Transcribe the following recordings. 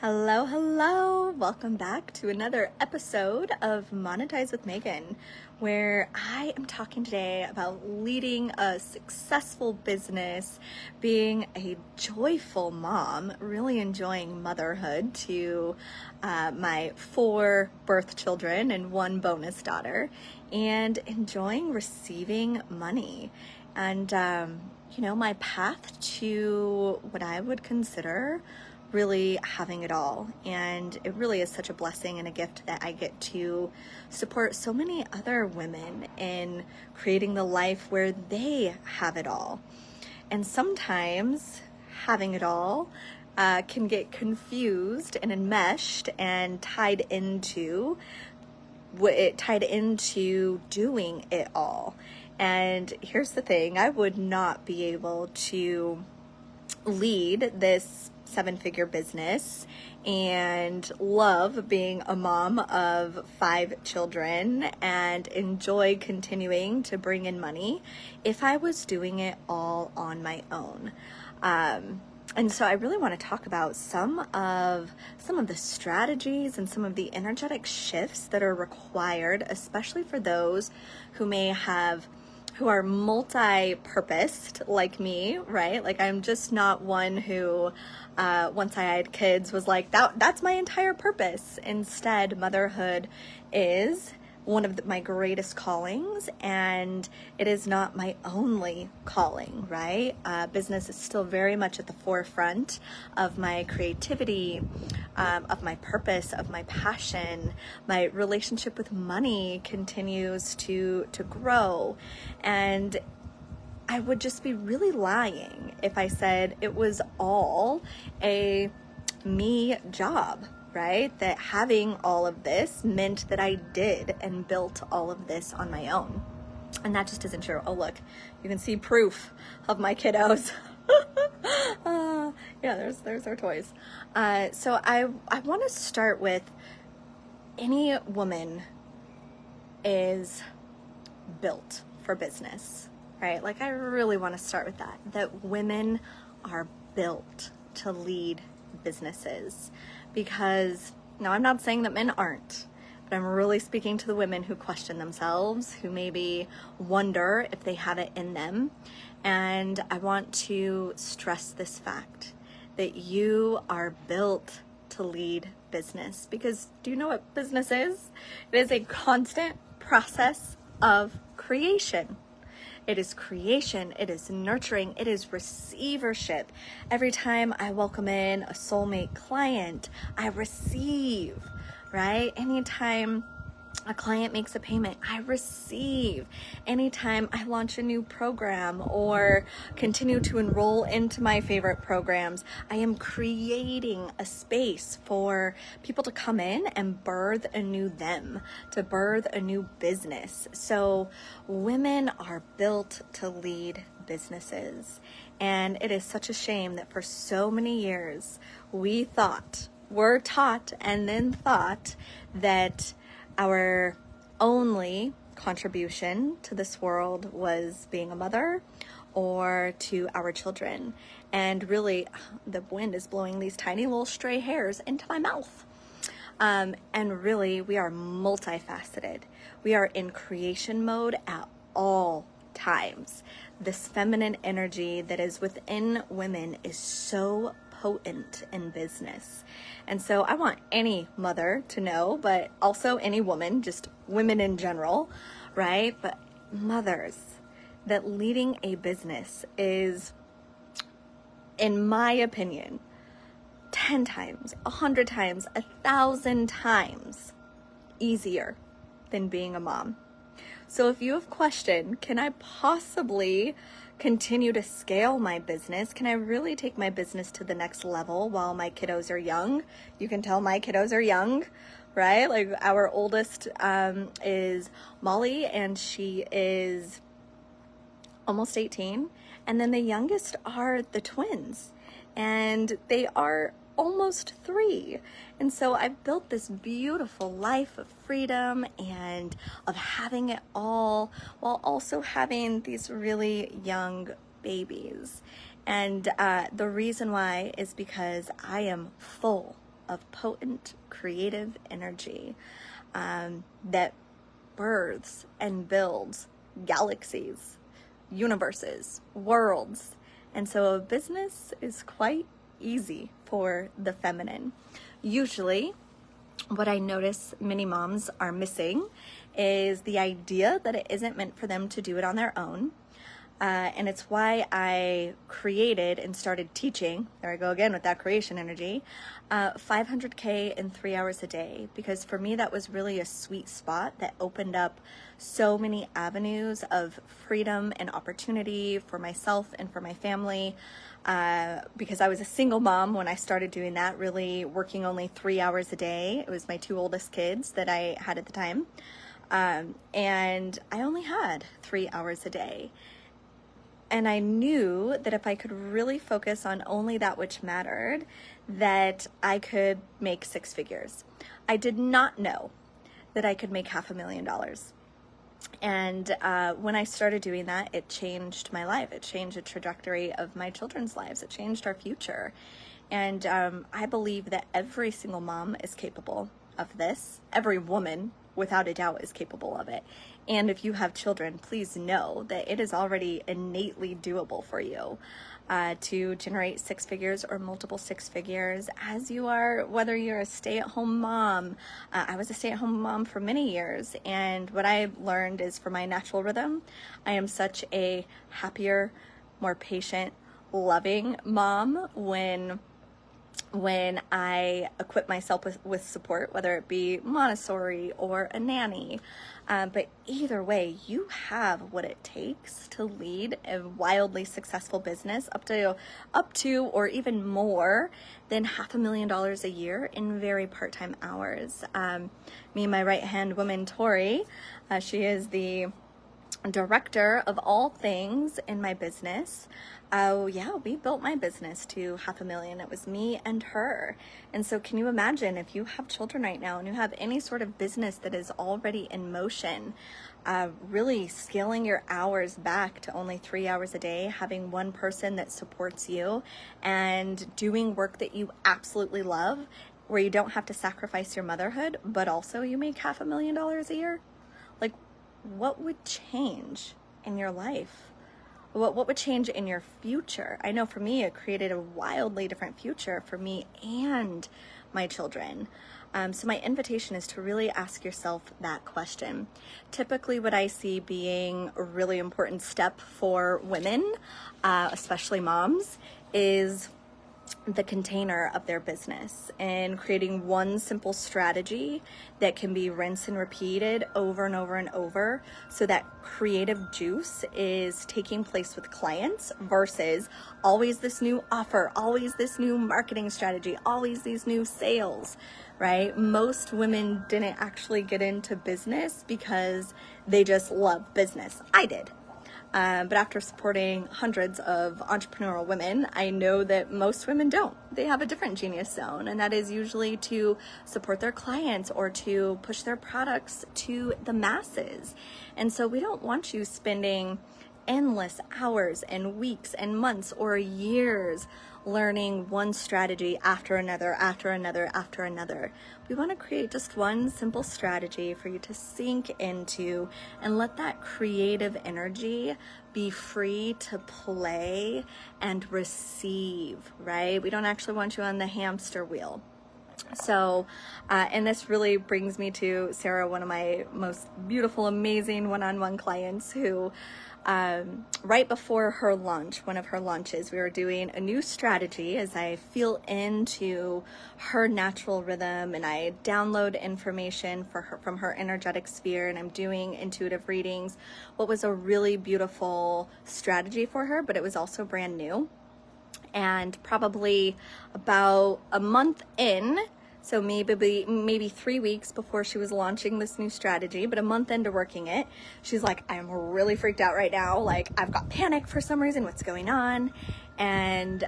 Hello, hello. Welcome back to another episode of Monetize with Megan, where I am talking today about leading a successful business, being a joyful mom, really enjoying motherhood to my 4 birth children and 1 bonus daughter, and enjoying receiving money. And, my path to what I would consider really having it all. And it really is such a blessing and a gift that I get to support so many other women in creating the life where they have it all. And sometimes having it all can get confused and enmeshed and tied into doing it all. And here's the thing, I would not be able to lead this 7-figure business and love being a mom of 5 children and enjoy continuing to bring in money if I was doing it all on my own. And so I really want to talk about some of the strategies and some of the energetic shifts that are required, especially for those who are multi-purposed like me, right? Like I'm just not one who, once I had kids, was like, that's my entire purpose. Instead, motherhood is one of my greatest callings, and it is not my only calling, right? Business is still very much at the forefront of my creativity, of my purpose, of my passion. My relationship with money continues to grow, and I would just be really lying if I said it was all a me job, right? That having all of this meant that I did and built all of this on my own. And that just isn't true. Oh, look, you can see proof of my kiddos. Yeah, there's our toys. So I want to start with, any woman is built for business, right? Like I really want to start with that women are built to lead businesses. Because, now I'm not saying that men aren't, but I'm really speaking to the women who question themselves, who maybe wonder if they have it in them. And I want to stress this fact, that you are built to lead business. Because do you know what business is? It is a constant process of creation. It is creation, it is nurturing, it is receivership. Every time I welcome in a soulmate client, I receive, right? Anytime a client makes a payment, I receive. Anytime I launch a new program or continue to enroll into my favorite programs, I am creating a space for people to come in and birth a new them, to birth a new business. So women are built to lead businesses. And it is such a shame that for so many years we're taught and then thought that our only contribution to this world was being a mother or to our children. And really, the wind is blowing these tiny little stray hairs into my mouth. And really, we are multifaceted. We are in creation mode at all times. This feminine energy that is within women is so potent in business. And so I want any mother to know, but also any woman, just women in general, right? But mothers, that leading a business is, in my opinion, 10 times, 100 times, 1,000 times easier than being a mom. So if you have questioned, can I possibly continue to scale my business? Can I really take my business to the next level while my kiddos are young? You can tell my kiddos are young, right? Like our oldest is Molly, and she is almost 18. And then the youngest are the twins, and they are almost 3. And so I've built this beautiful life of freedom and of having it all while also having these really young babies. And the reason why is because I am full of potent creative energy that births and builds galaxies, universes, worlds. And so a business is quite easy for the feminine. Usually, what I notice many moms are missing is the idea that it isn't meant for them to do it on their own. And it's why I created and started teaching, there I go again with that creation energy, 500K in 3 hours a day. Because for me, that was really a sweet spot that opened up so many avenues of freedom and opportunity for myself and for my family. Because I was a single mom when I started doing that, really working only 3 hours a day. It was my 2 oldest kids that I had at the time. And I only had 3 hours a day. And I knew that if I could really focus on only that which mattered, that I could make 6 figures. I did not know that I could make $500,000. And when I started doing that, it changed my life. It changed the trajectory of my children's lives. It changed our future. And I believe that every single mom is capable of this. Every woman, without a doubt, is capable of it. And if you have children, please know that it is already innately doable for you to generate 6 figures or multiple 6 figures as you are, whether you're a stay-at-home mom. I was a stay-at-home mom for many years, and what I learned is for my natural rhythm, I am such a happier, more patient, loving mom when I equip myself with support, whether it be Montessori or a nanny. But either way, you have what it takes to lead a wildly successful business up to or even more than $500,000 a year in very part-time hours. Me and my right-hand woman, Tori, she is the director of all things in my business. We built my business to $500,000. It was me and her. And so can you imagine if you have children right now and you have any sort of business that is already in motion, really scaling your hours back to only 3 hours a day, having one person that supports you and doing work that you absolutely love, where you don't have to sacrifice your motherhood, but also you make $500,000 a year? Like, what would change in your life? What would change in your future? I know for me, it created a wildly different future for me and my children. So my invitation is to really ask yourself that question. Typically what I see being a really important step for women, especially moms, is the container of their business and creating one simple strategy that can be rinsed and repeated over and over and over, so that creative juice is taking place with clients versus always this new offer, always this new marketing strategy, always these new sales, right? Most women didn't actually get into business because they just love business. I did. But after supporting hundreds of entrepreneurial women, I know that most women don't. They have a different genius zone, and that is usually to support their clients or to push their products to the masses. And so we don't want you spending endless hours and weeks and months or years learning one strategy after another, after another, after another. We want to create just one simple strategy for you to sink into and let that creative energy be free to play and receive, right? We don't actually want you on the hamster wheel. So, and this really brings me to Sarah, one of my most beautiful, amazing one-on-one clients who, right before her launch, one of her launches, we were doing a new strategy as I feel into her natural rhythm and I download information for her from her energetic sphere, and I'm doing intuitive readings. What was a really beautiful strategy for her, but it was also brand new. And probably about a month in, so maybe 3 weeks before she was launching this new strategy, but a month into working it, she's like, I'm really freaked out right now. Like, I've got panic for some reason. What's going on? And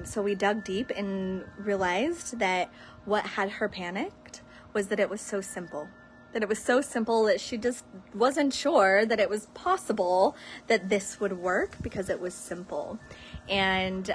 so we dug deep and realized that what had her panicked was that it was so simple. That it was so simple that she just wasn't sure that it was possible that this would work because it was simple. And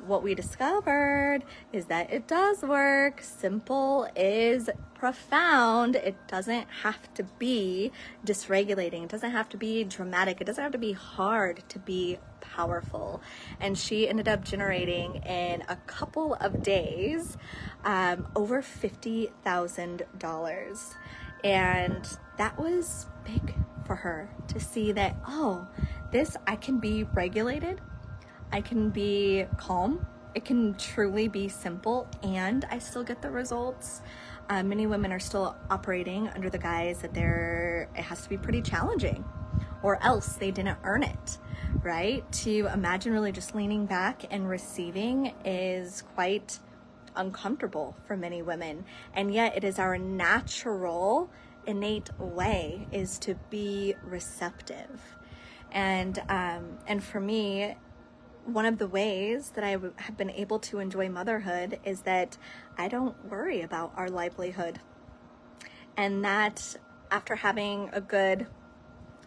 what we discovered is that it does work. Simple is profound. It doesn't have to be dysregulating. It doesn't have to be dramatic. It doesn't have to be hard to be powerful. And she ended up generating in a couple of days over $50,000. And that was big for her to see that, oh, I can be regulated. I can be calm. It can truly be simple, and I still get the results. Many women are still operating under the guise that it has to be pretty challenging, or else they didn't earn it, right? To imagine really just leaning back and receiving is quite uncomfortable for many women, and yet it is our natural, innate way is to be receptive. And for me, one of the ways that I have been able to enjoy motherhood is that I don't worry about our livelihood. And that after having a good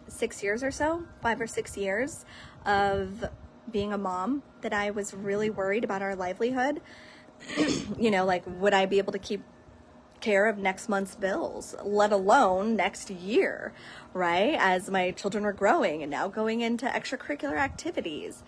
6 years or so, 5 or 6 years of being a mom, that I was really worried about our livelihood. Like, would I be able to keep care of next month's bills, let alone next year, right? As my children were growing and now going into extracurricular activities.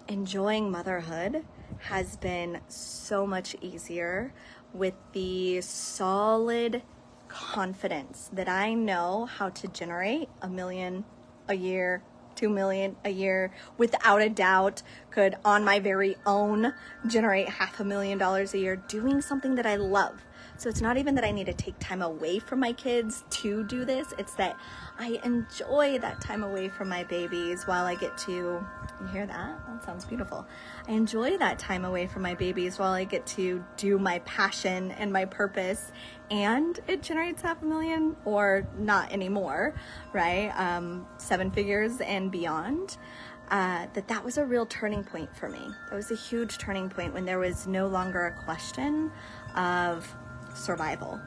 Enjoying motherhood has been so much easier with the solid confidence that I know how to generate $1 million a year, $2 million a year, without a doubt, could on my very own generate $500,000 a year doing something that I love. So it's not even that I need to take time away from my kids to do this. It's that I enjoy that time away from my babies while I get to, you hear that? That sounds beautiful. I enjoy that time away from my babies while I get to do my passion and my purpose, and it generates $500,000 or not anymore, right? 7 figures and beyond. That was a real turning point for me. That was a huge turning point when there was no longer a question of survival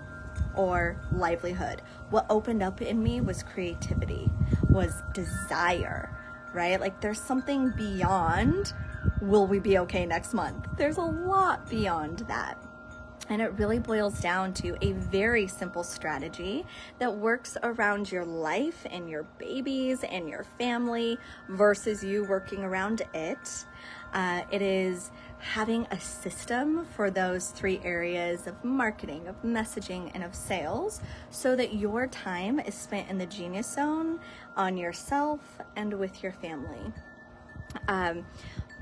or livelihood. What opened up in me was creativity, was desire, right? Like, there's something beyond, will we be okay next month? There's a lot beyond that. And it really boils down to a very simple strategy that works around your life and your babies and your family versus you working around it. It is having a system for those 3 areas of marketing, of messaging, and of sales, so that your time is spent in the genius zone on yourself and with your family.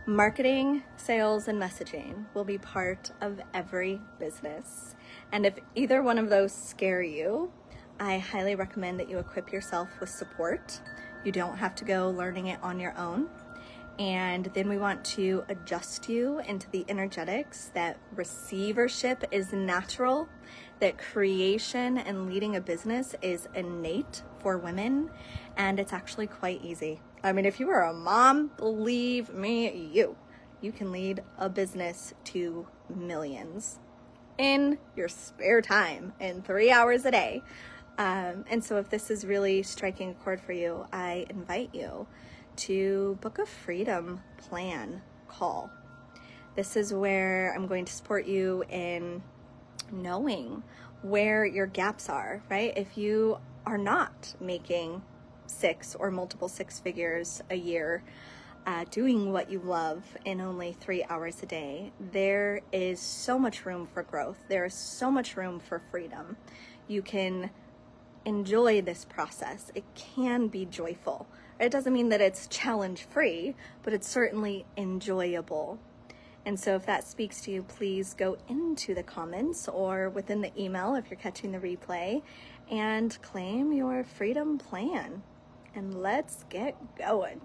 Marketing, sales, and messaging will be part of every business. And if either one of those scare you, I highly recommend that you equip yourself with support. You don't have to go learning it on your own. And then we want to adjust you into the energetics that receivership is natural, that creation and leading a business is innate for women, and it's actually quite easy. I mean, if you are a mom, believe me, you can lead a business to millions in your spare time in 3 hours a day. And so if this is really striking a chord for you, I invite you to book a freedom plan call. This is where I'm going to support you in knowing where your gaps are, right? If you are not making 6 or multiple 6 figures a year, doing what you love in only 3 hours a day, there is so much room for growth. There is so much room for freedom. You can enjoy this process. It can be joyful. It doesn't mean that it's challenge free, but it's certainly enjoyable. And so if that speaks to you, please go into the comments or within the email if you're catching the replay and claim your freedom plan. And let's get going.